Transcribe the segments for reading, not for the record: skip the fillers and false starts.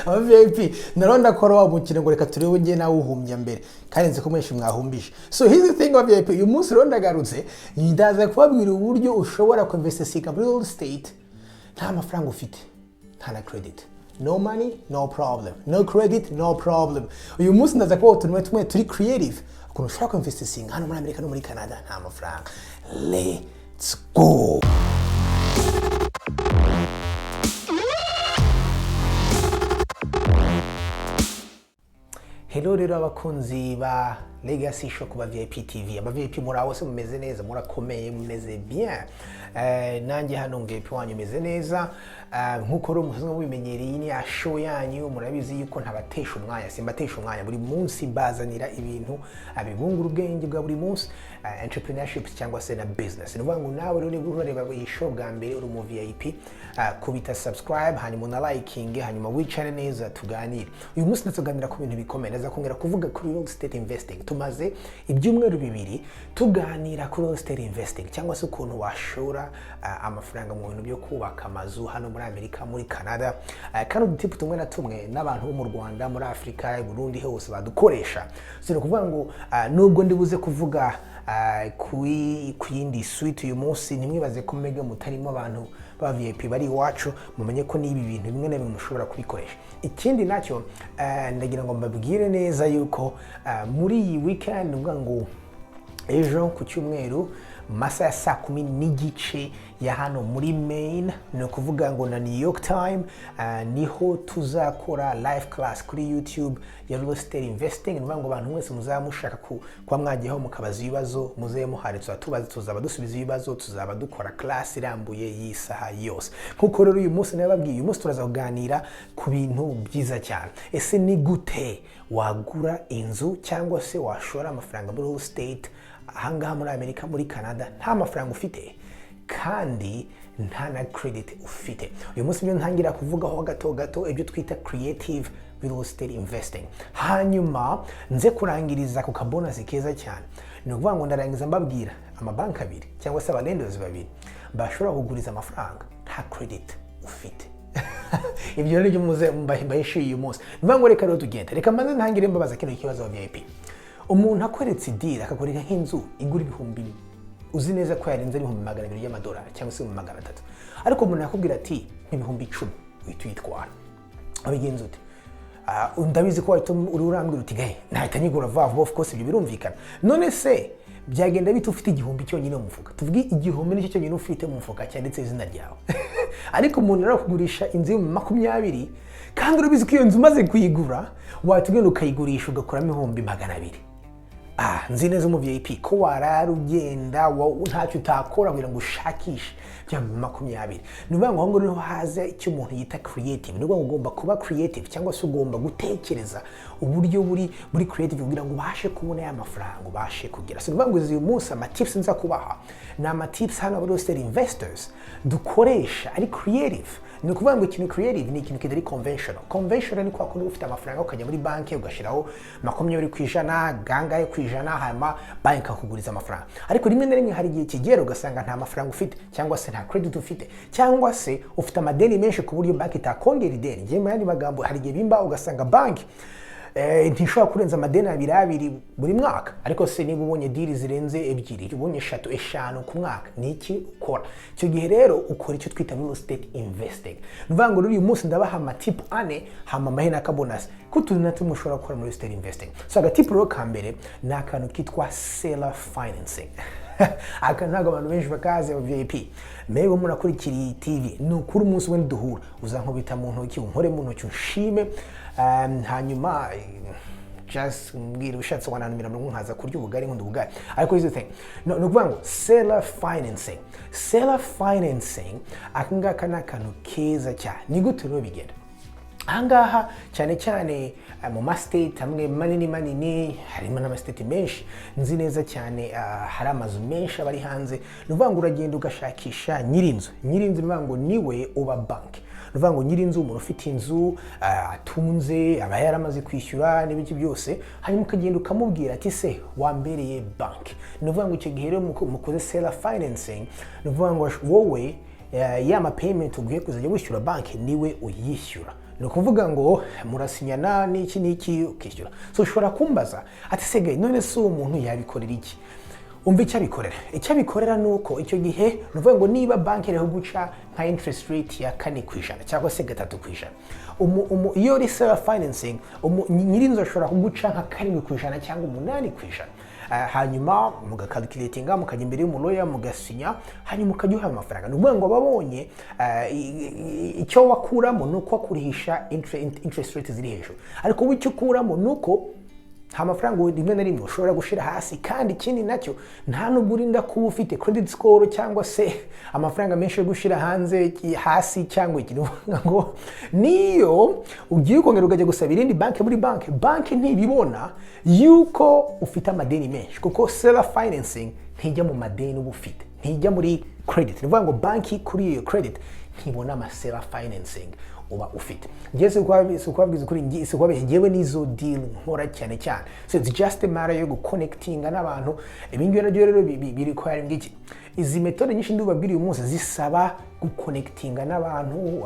aba VIP naronda kora wa mukino ngo reka turebe ngiye nawe uhumya mbere kandi nzi ko mwenshi mwahumbije. So here's the thing of VIP, uyu munsi ronda garutse ndaza kubabwira uburyo ushobora kuinvestinga muri real estate nta mafaranga ufite, nta na credit. No money, no problem. No credit, no problem. Uyu munsi ndaza kuba tumwe turi creative ukuntu ushobora kuinvestinga hano muri Amerika no muri Canada nta mafaranga. Let's go. Hello rero abakunzi ba Legacy Show kuba VIP TV. Aba VIP muri aho se mumeze neza, murakomeye, mumeze bien. Nanjye hano VIP wanyu meze neza. Nkuko ro musanzwe mubimenyereye ni show yanyu, murabizi yuko ntabatesha umwanya, simbatesha umwanya. Buri munsi mbazanira ibintu abibungura ubwenge bwa buri munsi, entrepreneurship cyangwa se na business. Nuvuga ngo nawe rero niba ureba iyi show bwa mbere uri mu VIP, kubita subscribe hanyuma na liking hanyuma wicare neza tuganire. Uyu munsi natuganira ku bintu bikomeye, naza kongera kuvuga kuri real estate investing. Tumaze ibyumweru bibiri tuganira kuri real estate investing cyangwa se ukuntu washora amafaranga mu bintu byo kubaka amazu hano muri Amerika, muri Canada, kandi udutipu tumwe na tumwe n'abantu bo mu Rwanda, muri Afrika, Burundi hose badukoresha. So kuvuga ngo nubwo ndibuze kuvuga ku yindi suite uyu munsi, nimwibaze ko mega mutarimo abantu ba VIP bari iwacu, mumenye ko nibi bintu bimwe na bimwe mushobora kubikoresha. Ikindi nacyo ndagira ngo mbabwire neza yuko muri iyi weekend uvuga ngo ejo ku cyumweru masaha ya 10:30 ya hano muri Maine, no kuvuga ngo na New York time, niho tuzakora live class kuri YouTube ya real estate investing. Nuvuga ngo abantu mwese muzamushaka kwa mwagiyeho mukabaza ibibazo muze muhare, tuzaba dusubiza ibibazo, tuzaba dukora class irambuye yisaha yose. Nkuko rero uyu munsi nababwiye, uyu munsi turaza kuganira ku bintu byiza cyane. Ese ni gute wagura inzu cyangwa se washora amafaranga muri real estate ahangaha muri Amerika, muri Canada nta mafaranga ufite kandi nta na credit ufite? Uyu munsi byo ntangira kuvugaho gato ibyo twita creative real estate investing. Hanyuma nze kurangiriza ku kabonus keza cyane. Ni ukuvuga ngo ndarangiza mbabwira amabanki abiri cyangwa se abalenders babiri bashobora kuguriza amafaranga nta credit ufite. Ibyo rero muze mbahishiye uyu munsi. Nivuga ngo reka rero tugenda. Reka manze ntangire mbabaza kino kibazo wa VIP. Umuntu akweretse deal akakoreka nk'inzu igura ibihumbi, uzi neza ko yarenze ibihumbi 200 y'amadolari cyangwa se 300, ariko umuntu yakubwira ati ibihumbi 10 uhita uyitwara, abigenza ute? Ndabizi ko uri urambwira uti gahe nahita nyigura vuba, of course ibyo birumvikana. None se byagenda bite ufite igihumbi cyonyine mu mufuka? Tuvuge igihumbi nicyo cyonyine ufite mu mufuka cyanditse izina ryawe. Ariko umuntu arakugurisha inzu yo 20 kandi urabizi ko iyo nzu maze kuyigura watugenda ukayigurisha ugakuramo ibihumbi 200. Nzi neza mu VIP ko wararugenda ntacyo utakora kugira ngo ushakishe bya 20. Nuvuga ngo ngo niho haza icyo umuntu yita creative. Nuvuga ngo ugomba kuba creative cyangwa se ugomba gutekereza uburyo muri creative kugira ngo ubashe kubona ya mafaranga ubashe kugira. So nuvuga ngo uyu munsi ama tips nza kubaha na ama tips hano real estate investors dukoresha ari creative. Ni ukuvuga ngo ikintu creative ni ikintu kitari conventional. Conventional ni kwa kundi ufite amafaranga ukajya muri banki ugashiraho 20%, gangaye kwijana, hanyuma banki akuguriza amafaranga. Ariko rimwe na rimwe hari igihe kigera ugasanga nta mafaranga ufite cyangwa se nta credit ufite cyangwa se ufite amadeni menshi ku buryo banki itakongera ideni. Ngiye mu yandi magambo, hari igihe bimba ugasanga banki ntishobora kurenza amadeni 2 buri mwaka, ariko se niba ubonye deal zirenze 2, ubonye 3, 5 ku mwaka, niki ukora? Icyo gihe rero ukora icyo twita real estate investing. Nuvuga ngo uyu munsi ndabaha ama tip 4 hama mahena ka bonus kutuntu tumushobora gukora muri real estate investing. So agatip rero ka mbere ni akantu kitwa seller financing. Aka ntago abantu benshi bakaze mu VIP. Mego murakurikira TV ni ukuri umunsi we duhura uzankubita mu ntoki, unkore mu ntoki unshime, hanyuma just mbwira ushatse wananumira mu nkaza kurya ubugari nkunda ubugari. Ariko is the thing no kuvuga ngo seller financing akangaka nakantu keza cyane. Ni gute rero bigenda ahangaha cyane cyane mu ma state amwe manini, harimo n'ama state menshi nzi neza cyane, hari amazu menshi abari hanze. Nuvuga ngo uragenda ugashakisha nyirinzu nuvuga ngo niwe uba bank. Nuvuga ngo nyirinzu umuntu ufite inzu atunze, aba yaramaze kwishyura n'ibiki byose, hanyuma ukagenda ukamubwira ati se wambereye bank. Nuvuga ngo icyo gihe rero mukoze seller financing, nuvuga ngo wowe ya ma payment ugiye kuzajya wishyura banki niwe uyishyura. ni ukuvuga ngo murasinyana n'iki ukishyura. So ushobora kumbaza ati sege none se uwo muntu yabikorera iki? Umva icyo abikorera ni uko icyo gihe ni ukuvuga ngo niba banki iriho guca nka interest rate ya 4% cyangwa se 3%, iyo uri self financing nyirinzu ashobora kuguca nka 7% cyangwa 8%. Hanyuma mugacalculatinga mukajya imbere y'umuloya mugasinya, hanyuma ukajya uha amafaranga. Ni ukuvuga ngo babonye icyo wakuramo ni uko wakurihisha interest rate ziri hejuru, ariko icyo ukuramo ni uko nta mafaranga rimwe na rimwe ushobora gushira hasi, kandi ikindi nacyo nta nubwo urinda kuba ufite credit score cyangwa se amafaranga menshi yo gushira hanze hasi cyangwa ikintu ngo niyo ugiye kongera ukajya gusaba irindi banki muri banki ntibibona yuko ufite amadeni menshi, kuko self financing ntijya mu madeni uba ufite, ntijya muri credit. Ni ukuvuga ngo banki kuri iyo credit ntibona ama self financing uba ufite. Ngeze kwabwiza kuri ngewe n'izo deal nkora cyane. So it's just a matter yo guconnectinga n'abantu. Ibingiyo nabyo rero biri ko hari ngiki, izi metode nyinshi ndubabwira uyu munsi zisaba guconnectinga n'abantu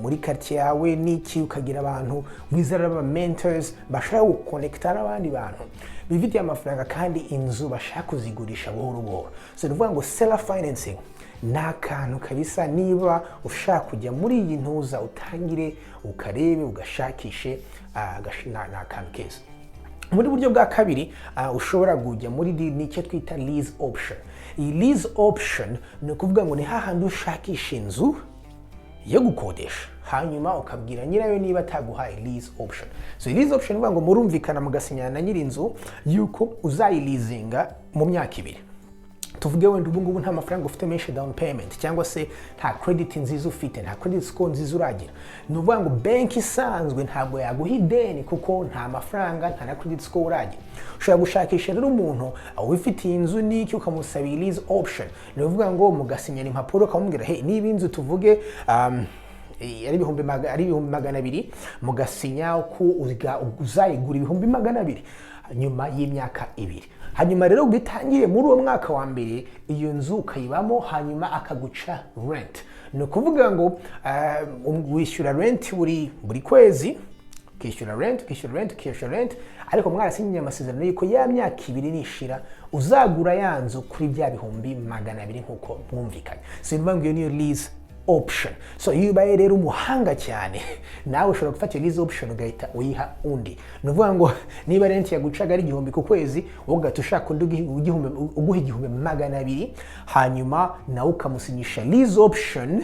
muri quartier yawe n'iki, ukagira abantu wizera aba mentors bashaka guconnecta n'abandi bantu bifitiye amafaranga kandi inzu bashaka kuzigurisha buhoro. So nivuga ngo self financing n'akantu kabisa. Niba ushaka kujya muri iyi ntuza utangire ukarebe ugashakishe n'akantu keza. Muri buryo bwa kabiri ushobora kujya muri nicyo twita lease option. Iyi lease option ni ukuvuga ngo ni hahandi ushakisha inzu yo gukodesha, hanyuma ukabwira nyirayo niba ataguhaye lease option. So lease option ni ngo murumvikana mugasinyana na nyirinzu yuko uzayilizinga mu myaka 2. Tuvuge wenda ubu ngubu nta mafaranga ufite menshi down payment, cyangwa se nta credit nziza ufite, nta credit score nziza uragira. Ni ukuvuga ngo banki isanzwe ntabwo yaguha ideni kuko nta mafaranga, nta na credit score uragira. Ushobora gushakisha rero umuntu wifitiye inzu n'iki ukamusabira lease option. Ni ukuvuga ngo mugasinyana impapuro ukamubwira hey, niba inzu tuvuge ari ibihumbi 200 mugasinya ko uzayigura 200 nyuma y'imyaka 2. Hanyuma rero ugitangiye muri uwo mwaka wa mbere iyo nzu ukayibamo, hanyuma akaguca rent. Ni ukuvuga ngo wishyura rent buri kwezi, ukishyura rent, ariko mwarasinyiye amasezerano yuko ya myaka 2 nishira uzagura ya nzu kuri bya 200 nkuko mwumvikanye. So niyo niyo lease option. So iyo ubaye rero umuhanga cyane nawe ushobora gufata lease option ugahita uyiha undi. Ni ukuvuga ngo niba rent yagucaga ari 1,000 ku kwezi, ugahita ushaka uguha 200, hanyuma nawe ukamusinyisha lease option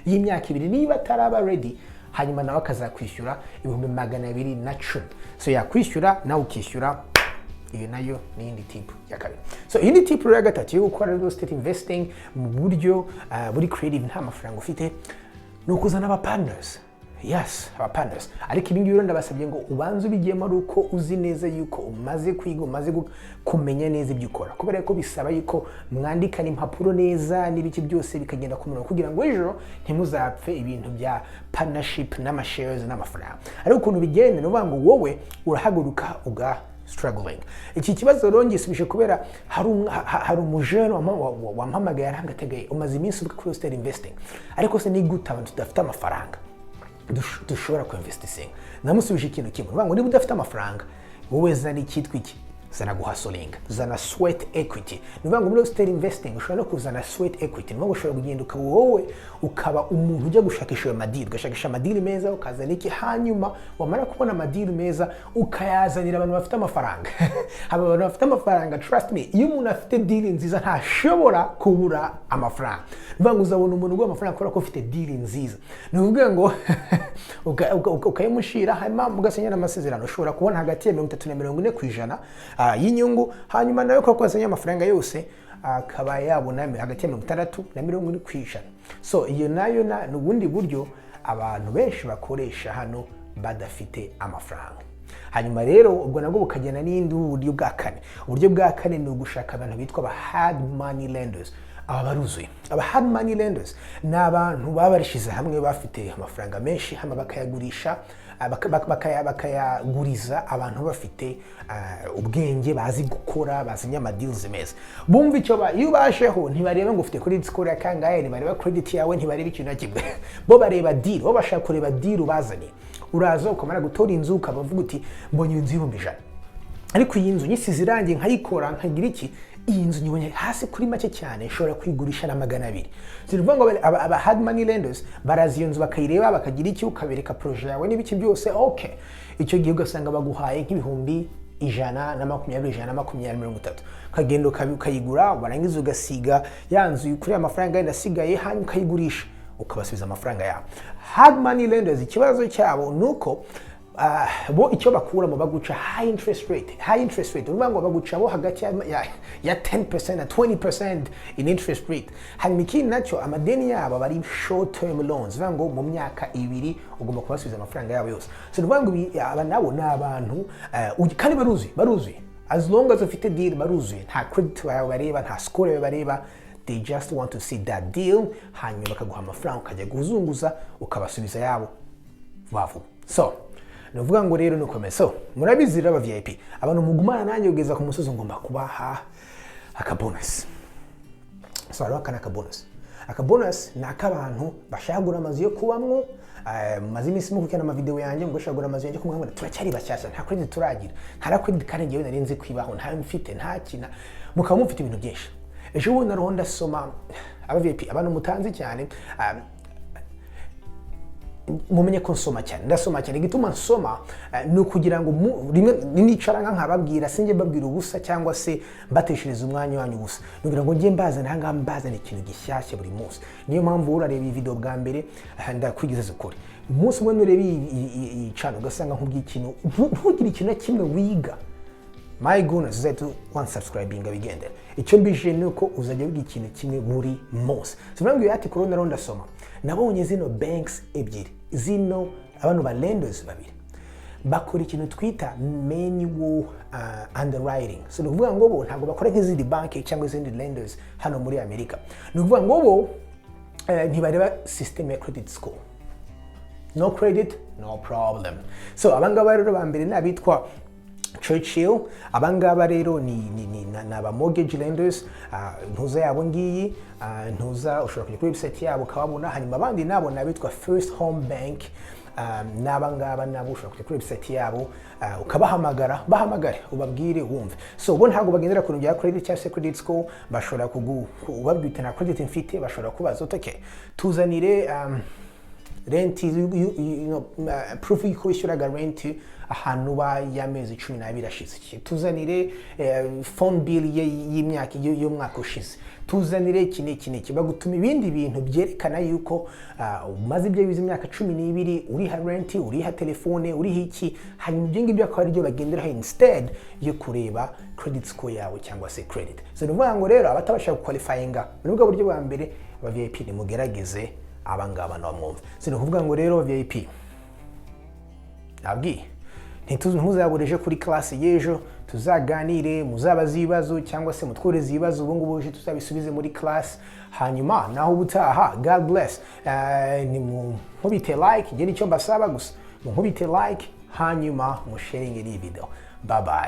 y'imyaka 2 niba ataraba ready, hanyuma nawe akazakwishyura 210. So yakwishyura nawe ukishyura. Iyo nayo ni indi tip ya kabiri. So indi tip ya gatatu yo gukora real estate investing mu buryo buri creative nta mafaranga ufite no kuzana aba partners. Yes, aba partners. Ariko ibingi rero ndabasabye ngo ubanze ubigiyemo ari uko uzi neza yuko umaze kwiga, umaze kumenya neza ibyo ukora, kubera ko bisaba yuko mwandika impapuro neza n'ibiki byose bikagenda ku murongo kugira ngo ejo ntimuzapfe ibintu bya partnership n'amashares n'amafaranga. Ariko ukuntu bigenda no ngo wowe urahaguruka struggling. Iki kibazo rero ngisubije kubera hari umujene wampamagaye arangategeye umaze iminsi uri kuri estate investing, ariko se ni gute abantu tudafite amafaranga dushobora kuinvestinga? Namusubije ikintu kimwe, ngo niba udafite amafaranga wowe zana icyitwa iki, zana guhasolinga, zana sweat equity. Nivuga ngo muri estate investing ushobora no kuzana sweat equity. Nivuga ngo ushobora kugenda wowe ukaba umuntu ujya gushakisha amadili, ugashakisha amadili meza, ukazana iki, hanyuma wamara kubona amadili meza ukayazanira abantu bafite amafaranga. Aba abantu bafite amafaranga, trust me, iyo umuntu afite deal nziza ntashobora kubura amafaranga. Nivuga ngo uzabona umuntu ugwa amafaranga kubera ko ufite deal nziza. Nivuga ngo ukayimushira hanyuma mugasenya amasezerano, ushobora kubona hagati ya 30 na 40% y'inyungu, hanyuma nayo ko kwazanya amafaranga yose akaba yabona hagati ya 60 na 40%. So iyo nayo n'ubundi buryo abantu benshi bakoresha hano badafite amafaranga. Hanyuma rero ubwo nabwo bukagena n'indi buryo bwa kane. Uburyo bwa kane ni ugushaka abantu bitwa aba hard money lenders. Aba baruzuye. Aba hard money lenders ni abantu babarishize hamwe bafite amafaranga menshi hama bakayagurisha bakayaguriza abantu bafite ubwenge bazi gukora bazi ama deals meza. Bumva icyo iyo basheho ntibareba ngo ufite credit score ya kangahe, ntibareba credit yawe, ntibareba ikintu na kimwe. Bo bareba deal, bo bashaka kureba deal ubazaniye. Uraza ukamara gutora inzu ukabavuga uti mbonye inzu y'ibihumbi 100, ariko iyi nzu nyisize irangi nkayikora nkagira iki, iyi nzu nyibonye hasi kuri make cyane nshobora kwigurisha na 200. Zivuga ngo aba hard money lenders barazi iyo nzu bakayireba bakagira iki, ukabereka projet yawe n'ibiki byose, okay, icyo gihe ugasanga baguhaye nk'ibihumbi 120-130, kagendo ukayigura, warangiza ugasiga ya nzu kuri amafaranga yenda asigaye, hanyuma ukayigurisha ukabasubiza amafaranga yabo. Hard money lenders ikibazo cyabo nuko bo icyo bakuramo baguca high interest rate, urumva ngo baguca bo hagati ya 10% na 20% in interest rate. Hanyuma ikindi nacyo amadeni yabo bari short term loans, urumva ngo mu myaka 2 ugomba kubasubiza amafaranga yabo yose. So urumva ngo aba nabo ni abantu kandi baruzuye as long as ufite deal baruzuye, nta credit yawe bareba, nta score yawe bareba, they just want to see that deal, hanyuma bakaguha amafaranga ukajya guzunguza ukabasubiza yabo vuba. So nuvuga ngo rero nukomeye. So murabizira aba VIP abantu mugumana nanjye ugeza ku musozo ngomba kubaha akabonus. So hariho akabonus. Akabonus ni akabantu bashagura amazu yo kubamwo, maze iminsi mukukana ama video yanjye ngo shagura amazu yanjye kumwe turacyari bashyashya, nta credit turagira, nta credit kandi ngewe nari nzi kwibaho, nta mfite, nta kina, mukaba mufite ibintu byinshi. Ejo bundi naho ndasoma aba VIP abantu mutanzi cyane, mumenye ko ndasoma cyane. Gituma nsoma no kugira ngo rimwe nicara nkababwira, singe babwira ubusa cyangwa se mbateshereza umwanya wanyu ubusa, nugira ngo ngiye mbazana hanga mbazana ikintu gishyashya buri munsi. Niyo mpamvu urareba iyi video bwa mbere ndakwigeza ukuri, umunsi umwe nureba iyi channel ugasanga nkubwiye ikintu ntugire ikintu kimwe wiga, my goodness, uzahita unsubscribing bigendera. Icyo mbije nuko uzajya wiga ikintu kimwe buri munsi. Sivuga ngo ati corona ronda soma, nabonye zino banks ebyiri, zino abantu ba lenders babiri bakora ikintu twita manual underwriting. So nuvuga ngo bo ntabwo bakora nk'izindi banki cyangwa izindi lenders hano muri Amerika. Nuvuga ngo bo ntibareba system ya credit score, no credit no problem. So abangaba rero ba mbere nabitwa Churchill, abangaba rero ni aba mortgage lenders, ntuza yabo ngiyi, ntuza ushobora kujya kuri website yabo kababona. Hanyuma abandi nabo nabitwa First Home Bank, n'abangaba nabo ushobora kujya kuri website yabo ukabahamagara, bahamagare ubabwire wumve. So bo ntabwo bagendera ku rya credit cyangwa credit score, bashobora kubabwita na credit mfite, bashobora kubaza okay, tuzanire rent, proof y'uko wishyuraga rent ahantu ba y'amezi 12 ashize, tuzanire phone bill y'imyaka y'umwaka ushize, tuzanire iki bagutuma ibindi bintu byerekana yuko umaze ibyo bize imyaka 12 uriha rent, uriha telefone, uriha iki. Hanyuma ibyo ngibyo akaba ari byo bagenderaho instead yo kureba credit score yawe cyangwa se credit. So nuvuga ngo rero abatabasha qualifyinga nubwo buryo bwa mbere aba VIP ni mugerageze abangaba no mwumva. Sinukuvuga ngo rero VIP nabwi ntuzabureje kuri class y'ejo, tuzaganire, muzabaza ibibazo cyangwa se mutworeze ibibazo, ubu ngubu uje tuzabisubize muri class. Hanyuma naho ubutaha, God bless. Ni nkubite like, ngeni icyo mbasaba gusa nkubite like, hanyuma musharinge iyi video. Bye bye.